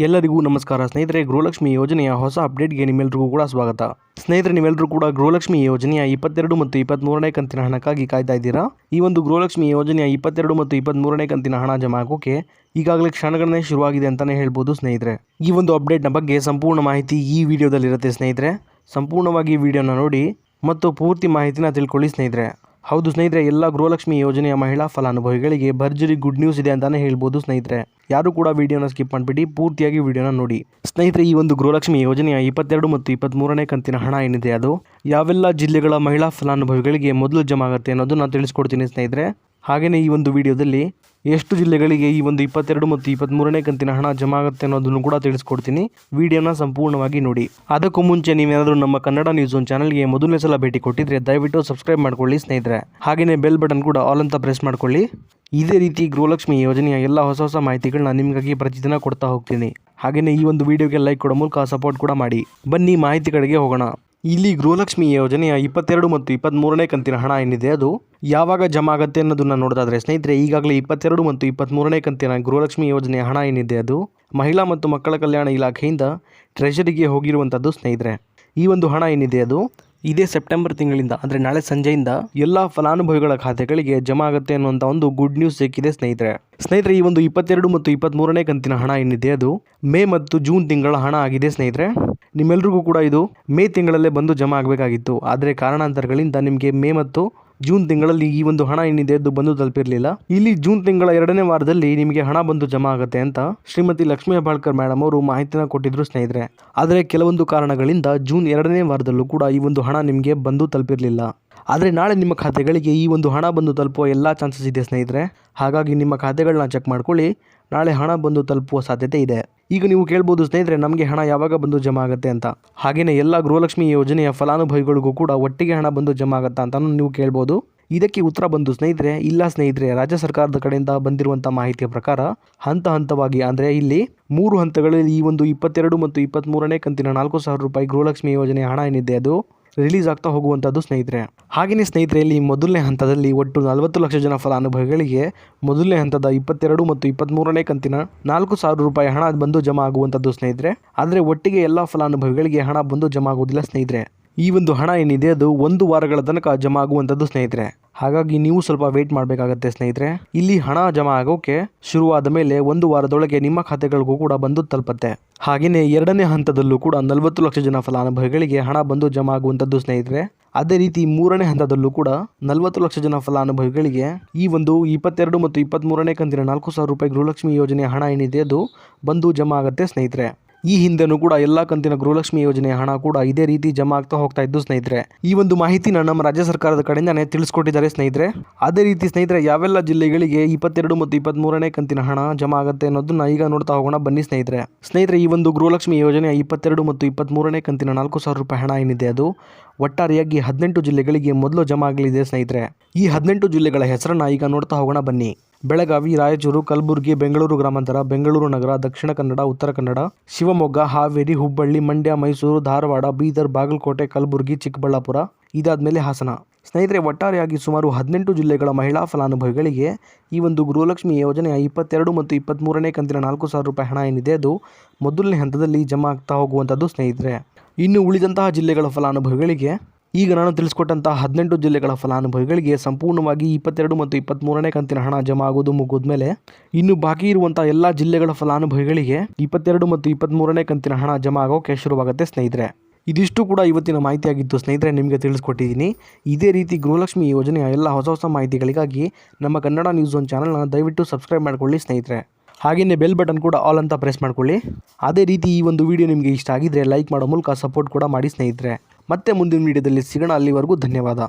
ಎಲ್ಲರಿಗೂ ನಮಸ್ಕಾರ ಸ್ನೇಹಿತರೆ. ಗೃಹಲಕ್ಷ್ಮಿ ಯೋಜನೆಯ ಹೊಸ ಅಪ್ಡೇಟ್ಗೆ ನಿಮ್ಮೆಲ್ಲರಿಗೂ ಕೂಡ ಸ್ವಾಗತ. ಸ್ನೇಹಿತರೆ, ನೀವೆಲ್ಲರೂ ಕೂಡ ಗೃಹಲಕ್ಷ್ಮಿ ಯೋಜನೆಯ 22 ಮತ್ತು 23ನೇ ಕಂತಿನ ಹಣಕ್ಕಾಗಿ ಕಾಯ್ತಾ ಇದ್ದೀರಾ. ಈ ಒಂದು ಗೃಹಲಕ್ಷ್ಮಿ ಯೋಜನೆಯ 22 ಮತ್ತು 23ನೇ ಕಂತಿನ ಹಣ ಜಮಾ ಆಗೋಕೆ ಈಗಾಗಲೇ ಕ್ಷಣಗಣನೆ ಶುರುವಾಗಿದೆ ಅಂತಲೇ ಹೇಳ್ಬೋದು ಸ್ನೇಹಿತರೆ. ಈ ಒಂದು ಅಪ್ಡೇಟ್ನ ಬಗ್ಗೆ ಸಂಪೂರ್ಣ ಮಾಹಿತಿ ಈ ವಿಡಿಯೋದಲ್ಲಿರುತ್ತೆ ಸ್ನೇಹಿತರೆ. ಸಂಪೂರ್ಣವಾಗಿ ಈ ವಿಡಿಯೋನ ನೋಡಿ ಮತ್ತು ಪೂರ್ತಿ ಮಾಹಿತಿನ ತಿಳ್ಕೊಳ್ಳಿ ಸ್ನೇಹಿತರೆ. ಹೌದು ಸ್ನೇಹಿತರೆ, ಎಲ್ಲ ಗೃಹಲಕ್ಷ್ಮಿ ಯೋಜನೆಯ ಮಹಿಳಾ ಫಲಾನುಭವಿಗಳಿಗೆ ಭರ್ಜರಿ ಗುಡ್ ನ್ಯೂಸ್ ಇದೆ ಅಂತಾನೆ ಹೇಳ್ಬೋದು ಸ್ನೇಹಿತರೆ. ಯಾರು ಕೂಡ ವಿಡಿಯೋನ ಸ್ಕಿಪ್ ಮಾಡಿಬಿಡಿ, ಪೂರ್ತಿಯಾಗಿ ವಿಡಿಯೋನ ನೋಡಿ. ಸ್ನೇಹಿತರೆ, ಈ ಒಂದು ಗೃಹಲಕ್ಷ್ಮಿ ಯೋಜನೆಯ 22 ಮತ್ತು 23ನೇ ಕಂತಿನ ಹಣ ಏನಿದೆ ಅದು ಯಾವೆಲ್ಲ ಜಿಲ್ಲೆಗಳ ಮಹಿಳಾ ಫಲಾನುಭವಿಗಳಿಗೆ ಮೊದಲು ಜಮಾ ಆಗುತ್ತೆ ಅನ್ನೋದು ನಾನು ತಿಳಿಸ್ಕೊಡ್ತೀನಿ ಸ್ನೇಹಿತರೆ. ಹಾಗೆಯೇ ಈ ಒಂದು ವಿಡಿಯೋದಲ್ಲಿ ಎಷ್ಟು ಜಿಲ್ಲೆಗಳಿಗೆ ಈ ಒಂದು 22 ಮತ್ತು 23ನೇ ಕಂತಿನ ಹಣ ಜಮಾ ಆಗುತ್ತೆ ಅನ್ನೋದನ್ನು ಕೂಡ ತಿಳಿಸ್ಕೊಡ್ತೀನಿ. ವಿಡಿಯೋನ ಸಂಪೂರ್ಣವಾಗಿ ನೋಡಿ. ಅದಕ್ಕೂ ಮುಂಚೆ ನೀವೇನಾದರೂ ನಮ್ಮ ಕನ್ನಡ ನ್ಯೂಸ್ ಒನ್ ಚಾನಲ್ಗೆ ಮೊದಲನೇ ಸಲ ಭೇಟಿ ಕೊಟ್ಟಿದ್ರೆ ದಯವಿಟ್ಟು ಸಬ್ಸ್ಕ್ರೈಬ್ ಮಾಡ್ಕೊಳ್ಳಿ ಸ್ನೇಹಿತರೆ. ಹಾಗೆಯೇ ಬೆಲ್ ಬಟನ್ ಕೂಡ ಆಲ್ ಅಂತ ಪ್ರೆಸ್ ಮಾಡ್ಕೊಳ್ಳಿ. ಇದೇ ರೀತಿ ಗೃಹಲಕ್ಷ್ಮಿ ಯೋಜನೆಯ ಎಲ್ಲ ಹೊಸ ಮಾಹಿತಿಗಳನ್ನ ನಿಮಗಾಗಿ ಪ್ರತಿದಿನ ಕೊಡ್ತಾ ಹೋಗ್ತೀನಿ. ಹಾಗೆಯೇ ಈ ಒಂದು ವಿಡಿಯೋಗೆ ಲೈಕ್ ಕೊಡೋ ಮೂಲಕ ಸಪೋರ್ಟ್ ಕೂಡ ಮಾಡಿ. ಬನ್ನಿ ಮಾಹಿತಿಗಳಿಗೆ ಹೋಗೋಣ. ಇಲ್ಲಿ ಗೃಹಲಕ್ಷ್ಮಿ ಯೋಜನೆಯ 22 ಮತ್ತು 23ನೇ ಕಂತಿನ ಹಣ ಏನಿದೆ ಅದು ಯಾವಾಗ ಜಮಾ ಆಗುತ್ತೆ ಅನ್ನೋದನ್ನ ನೋಡೋದಾದ್ರೆ ಸ್ನೇಹಿತರೆ, ಈಗಾಗಲೇ 22 ಮತ್ತು 23ನೇ ಕಂತಿನ ಗೃಹಲಕ್ಷ್ಮಿ ಯೋಜನೆಯ ಹಣ ಏನಿದೆ ಅದು ಮಹಿಳಾ ಮತ್ತು ಮಕ್ಕಳ ಕಲ್ಯಾಣ ಇಲಾಖೆಯಿಂದ ಟ್ರೆಷರಿಗೆ ಹೋಗಿರುವಂಥದ್ದು ಸ್ನೇಹಿತರೆ. ಈ ಒಂದು ಹಣ ಏನಿದೆ ಅದು ಇದೇ ಸೆಪ್ಟೆಂಬರ್ ತಿಂಗಳಿಂದ ಅಂದರೆ ನಾಳೆ ಸಂಜೆಯಿಂದ ಎಲ್ಲ ಫಲಾನುಭವಿಗಳ ಖಾತೆಗಳಿಗೆ ಜಮಾ ಆಗುತ್ತೆ ಅನ್ನುವಂಥ ಒಂದು ಗುಡ್ ನ್ಯೂಸ್ ಸಿಕ್ಕಿದೆ ಸ್ನೇಹಿತರೆ. ಈ ಒಂದು 22 ಮತ್ತು 23ನೇ ಕಂತಿನ ಹಣ ಏನಿದೆ ಅದು ಮೇ ಮತ್ತು ಜೂನ್ ತಿಂಗಳ ಹಣ ಆಗಿದೆ ಸ್ನೇಹಿತರೆ. ನಿಮ್ಮೆಲ್ರಿಗೂ ಕೂಡ ಇದು ಮೇ ತಿಂಗಳಲ್ಲೇ ಬಂದು ಜಮಾ ಆಗಬೇಕಾಗಿತ್ತು. ಆದರೆ ಕಾರಣಾಂತರಗಳಿಂದ ನಿಮಗೆ ಮೇ ಮತ್ತು ಜೂನ್ ತಿಂಗಳಲ್ಲಿ ಈ ಒಂದು ಹಣ ಏನಿದೆ ಅದು ಬಂದು ತಲುಪಿರಲಿಲ್ಲ. ಇಲ್ಲಿ ಜೂನ್ ತಿಂಗಳ 2ನೇ ವಾರದಲ್ಲಿ ನಿಮಗೆ ಹಣ ಬಂದು ಜಮಾ ಆಗುತ್ತೆ ಅಂತ ಶ್ರೀಮತಿ ಲಕ್ಷ್ಮೀ ಹೆಬ್ಬಾಳ್ಕರ್ ಮೇಡಮ್ ಅವರು ಮಾಹಿತಿನ ಕೊಟ್ಟಿದ್ರು ಸ್ನೇಹಿತರೆ. ಆದರೆ ಕೆಲವೊಂದು ಕಾರಣಗಳಿಂದ ಜೂನ್ 2ನೇ ವಾರದಲ್ಲೂ ಕೂಡ ಈ ಒಂದು ಹಣ ನಿಮಗೆ ಬಂದು ತಲುಪಿರಲಿಲ್ಲ. ಆದರೆ ನಾಳೆ ನಿಮ್ಮ ಖಾತೆಗಳಿಗೆ ಈ ಒಂದು ಹಣ ಬಂದು ತಲುಪುವ ಎಲ್ಲ ಚಾನ್ಸಸ್ ಇದೆ ಸ್ನೇಹಿತರೆ. ಹಾಗಾಗಿ ನಿಮ್ಮ ಖಾತೆಗಳನ್ನ ಚೆಕ್ ಮಾಡ್ಕೊಳ್ಳಿ, ನಾಳೆ ಹಣ ಬಂದು ತಲುಪುವ ಸಾಧ್ಯತೆ ಇದೆ. ಈಗ ನೀವು ಕೇಳ್ಬೋದು ಸ್ನೇಹಿತರೆ, ನಮಗೆ ಹಣ ಯಾವಾಗ ಬಂದು ಜಮಾ ಆಗುತ್ತೆ ಅಂತ. ಹಾಗೆಯೇ ಎಲ್ಲ ಗೃಹಲಕ್ಷ್ಮಿ ಯೋಜನೆಯ ಫಲಾನುಭವಿಗಳಿಗೂ ಕೂಡ ಒಟ್ಟಿಗೆ ಹಣ ಬಂದು ಜಮಾ ಆಗುತ್ತಾ ಅಂತ ನೀವು ಕೇಳ್ಬೋದು. ಇದಕ್ಕೆ ಉತ್ತರ ಬಂದು ಸ್ನೇಹಿತರೆ, ಇಲ್ಲ ಸ್ನೇಹಿತರೆ. ರಾಜ್ಯ ಸರ್ಕಾರದ ಕಡೆಯಿಂದ ಬಂದಿರುವಂಥ ಮಾಹಿತಿಯ ಪ್ರಕಾರ ಹಂತವಾಗಿ ಅಂದರೆ ಇಲ್ಲಿ 3 ಹಂತಗಳಲ್ಲಿ ಈ ಒಂದು 22 ಮತ್ತು 23ನೇ ಕಂತಿನ 4,000 ರೂಪಾಯಿ ಗೃಹಲಕ್ಷ್ಮಿ ಯೋಜನೆಯ ಹಣ ಏನಿದೆ ಅದು ರಿಲೀಸ್ ಆಗ್ತಾ ಹೋಗುವಂಥದ್ದು ಸ್ನೇಹಿತರೆ. ಹಾಗೆಯೇ ಸ್ನೇಹಿತರೆ, ಇಲ್ಲಿ ಮೊದಲನೇ ಹಂತದಲ್ಲಿ ಒಟ್ಟು 40 ಲಕ್ಷ ಜನ ಫಲಾನುಭವಿಗಳಿಗೆ ಮೊದಲನೇ ಹಂತದ 22 ಮತ್ತು 23ನೇ ಕಂತಿನ 4,000 ರೂಪಾಯಿ ಹಣ ಬಂದು ಜಮಾ ಆಗುವಂಥದ್ದು ಸ್ನೇಹಿತರೆ. ಆದರೆ ಒಟ್ಟಿಗೆ ಎಲ್ಲ ಫಲಾನುಭವಿಗಳಿಗೆ ಹಣ ಬಂದು ಜಮಾ ಆಗುವುದಿಲ್ಲ ಸ್ನೇಹಿತರೆ. ಈ ಒಂದು ಹಣ ಏನಿದೆ ಅದು 1 ವಾರಗಳ ತನಕ ಜಮಾ ಆಗುವಂಥದ್ದು ಸ್ನೇಹಿತರೆ. ಹಾಗಾಗಿ ನೀವು ಸ್ವಲ್ಪ ವೇಟ್ ಮಾಡಬೇಕಾಗತ್ತೆ ಸ್ನೇಹಿತರೆ. ಇಲ್ಲಿ ಹಣ ಜಮಾ ಆಗೋಕೆ ಶುರುವಾದ ಮೇಲೆ 1 ವಾರದೊಳಗೆ ನಿಮ್ಮ ಖಾತೆಗಳಿಗೂ ಕೂಡ ಬಂದು ತಲುಪುತ್ತೆ. ಹಾಗೆಯೇ 2ನೇ ಹಂತದಲ್ಲೂ ಕೂಡ 40 ಲಕ್ಷ ಜನ ಫಲಾನುಭವಿಗಳಿಗೆ ಹಣ ಬಂದು ಜಮಾ ಆಗುವಂಥದ್ದು ಸ್ನೇಹಿತರೆ. ಅದೇ ರೀತಿ 3ನೇ ಹಂತದಲ್ಲೂ ಕೂಡ 40 ಲಕ್ಷ ಜನ ಫಲಾನುಭವಿಗಳಿಗೆ ಈ ಒಂದು 22 ಮತ್ತು 23ನೇ ಕಂತಿನ 4,000 ರೂಪಾಯಿ ಗೃಹಲಕ್ಷ್ಮಿ ಯೋಜನೆಯ ಹಣ ಏನಿದೆ ಅದು ಬಂದು ಜಮಾ ಆಗುತ್ತೆ ಸ್ನೇಹಿತರೆ. ಈ ಹಿಂದೆನೂ ಕೂಡ ಎಲ್ಲ ಕಂತಿನ ಗೃಹಲಕ್ಷ್ಮಿ ಯೋಜನೆಯ ಹಣ ಕೂಡ ಇದೇ ರೀತಿ ಜಮಾ ಆಗ್ತಾ ಹೋಗ್ತಾ ಇದ್ದು ಸ್ನೇಹಿತರೆ. ಈ ಒಂದು ಮಾಹಿತಿನ ನಮ್ಮ ರಾಜ್ಯ ಸರ್ಕಾರದ ಕಡೆಯಿಂದಾನೇ ತಿಳಿಸ್ಕೊಟ್ಟಿದ್ದಾರೆ ಸ್ನೇಹಿತರೆ. ಅದೇ ರೀತಿ ಸ್ನೇಹಿತರೆ, ಯಾವೆಲ್ಲ ಜಿಲ್ಲೆಗಳಿಗೆ 22 ಮತ್ತು 23ನೇ ಕಂತಿನ ಹಣ ಜಮಾ ಆಗುತ್ತೆ ಅನ್ನೋದನ್ನ ಈಗ ನೋಡ್ತಾ ಹೋಗೋಣ ಬನ್ನಿ ಸ್ನೇಹಿತರೆ. ಈ ಒಂದು ಗೃಹಲಕ್ಷ್ಮಿ ಯೋಜನೆಯ 22 ಮತ್ತು 23ನೇ ಕಂತಿನ 4,000 ರೂಪಾಯಿ ಹಣ ಏನಿದೆ ಅದು ಒಟ್ಟಾರೆಯಾಗಿ 18 ಜಿಲ್ಲೆಗಳಿಗೆ ಮೊದಲು ಜಮಾ ಆಗಲಿದೆ ಸ್ನೇಹಿತರೆ. ಈ 18 ಜಿಲ್ಲೆಗಳ ಹೆಸರನ್ನ ಈಗ ನೋಡ್ತಾ ಹೋಗೋಣ ಬನ್ನಿ. ಬೆಳಗಾವಿ, ರಾಯಚೂರು, ಕಲಬುರಗಿ, ಬೆಂಗಳೂರು ಗ್ರಾಮಾಂತರ, ಬೆಂಗಳೂರು ನಗರ, ದಕ್ಷಿಣ ಕನ್ನಡ, ಉತ್ತರ ಕನ್ನಡ, ಶಿವಮೊಗ್ಗ, ಹಾವೇರಿ, ಹುಬ್ಬಳ್ಳಿ, ಮಂಡ್ಯ, ಮೈಸೂರು, ಧಾರವಾಡ, ಬೀದರ್, ಬಾಗಲಕೋಟೆ, ಕಲಬುರಗಿ, ಚಿಕ್ಕಬಳ್ಳಾಪುರ, ಇದಾದ್ಮೇಲೆ ಹಾಸನ. ಸ್ನೇಹಿತರೆ, ಒಟ್ಟಾರೆಯಾಗಿ ಸುಮಾರು 18 ಜಿಲ್ಲೆಗಳ ಮಹಿಳಾ ಫಲಾನುಭವಿಗಳಿಗೆ ಈ ಒಂದು ಗೃಹಲಕ್ಷ್ಮಿ ಯೋಜನೆಯ 22 ಮತ್ತು 23ನೇ ಕಂತಿನ 4,000 ರೂಪಾಯಿ ಹಣ ಏನಿದೆ ಅದು ಮೊದಲನೇ ಹಂತದಲ್ಲಿ ಜಮಾ ಆಗ್ತಾ ಹೋಗುವಂಥದ್ದು ಸ್ನೇಹಿತರೆ. ಇನ್ನು ಉಳಿದಂತಹ ಜಿಲ್ಲೆಗಳ ಫಲಾನುಭವಿಗಳಿಗೆ ಈಗ ನಾನು ತಿಳಿಸ್ಕೊಟ್ಟಂತಹ 18 ಜಿಲ್ಲೆಗಳ ಫಲಾನುಭವಿಗಳಿಗೆ ಸಂಪೂರ್ಣವಾಗಿ 22 ಮತ್ತು 23ನೇ ಕಂತಿನ ಹಣ ಜಮಾ ಆಗೋದು ಮುಗಿದ್ಮೇಲೆ ಇನ್ನು ಬಾಕಿ ಇರುವಂತಹ ಎಲ್ಲ ಜಿಲ್ಲೆಗಳ ಫಲಾನುಭವಿಗಳಿಗೆ 22 ಮತ್ತು 23ನೇ ಕಂತಿನ ಹಣ ಜಮಾ ಆಗೋಕೆ ಶುರುವಾಗುತ್ತೆ ಸ್ನೇಹಿತರೆ. ಇದಿಷ್ಟು ಕೂಡ ಇವತ್ತಿನ ಮಾಹಿತಿಯಾಗಿತ್ತು ಸ್ನೇಹಿತರೆ, ನಿಮಗೆ ತಿಳಿಸ್ಕೊಟ್ಟಿದ್ದೀನಿ. ಇದೇ ರೀತಿ ಗೃಹಲಕ್ಷ್ಮಿ ಯೋಜನೆಯ ಎಲ್ಲ ಹೊಸ ಮಾಹಿತಿಗಳಿಗಾಗಿ ನಮ್ಮ ಕನ್ನಡ ನ್ಯೂಸ್ ಒನ್ ಚಾನಲ್ನ ದಯವಿಟ್ಟು ಸಬ್ಸ್ಕ್ರೈಬ್ ಮಾಡ್ಕೊಳ್ಳಿ ಸ್ನೇಹಿತರೆ. ಹಾಗೆಯೇ ಬೆಲ್ ಬಟನ್ ಕೂಡ ಆಲ್ ಅಂತ ಪ್ರೆಸ್ ಮಾಡ್ಕೊಳ್ಳಿ. ಅದೇ ರೀತಿ ಈ ಒಂದು ವಿಡಿಯೋ ನಿಮಗೆ ಇಷ್ಟ ಆಗಿದ್ರೆ ಲೈಕ್ ಮಾಡೋ ಮೂಲಕ ಸಪೋರ್ಟ್ ಕೂಡ ಮಾಡಿ ಸ್ನೇಹಿತರೆ. ಮತ್ತೆ ಮುಂದಿನ ವಿಡಿಯೋದಲ್ಲಿ ಸಿಗೋಣ. ಅಲ್ಲಿವರೆಗೂ ಧನ್ಯವಾದ.